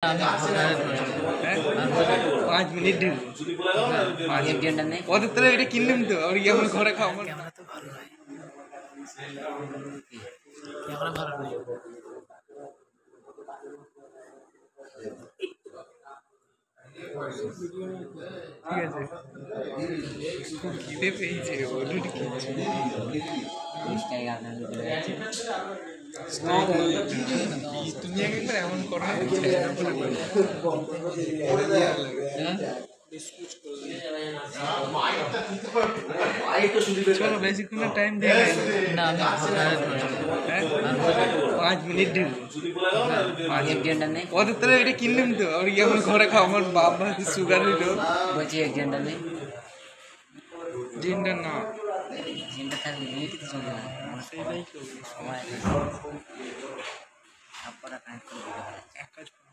5 minute ওদের তো এটা কিনলাম তো আর কি আমরা ঘরে খাবো ক্যামেরা তো ভালো নয় ক্যামেরা ভালো নয় ঠিক আছে খুব খিদে পেয়েছে অলরেডি খেয়েছি তুমি একবার এমন করো চলো বেশিক্ষণ টাইম দিয়ে না আমি 5 মিনিট ওদের তো এটা কিনলাম তো আর কি আমরা ঘরে খাবো আমার বাবা সুগার হইলো বলছি এজেন্ডা নেই জিনটা না জিনটা থাকলে নিয়ে কিছু চলবে না সেটাই সময় আপনারা কানেক্ট করে দিতে পারেন এক কাজ করো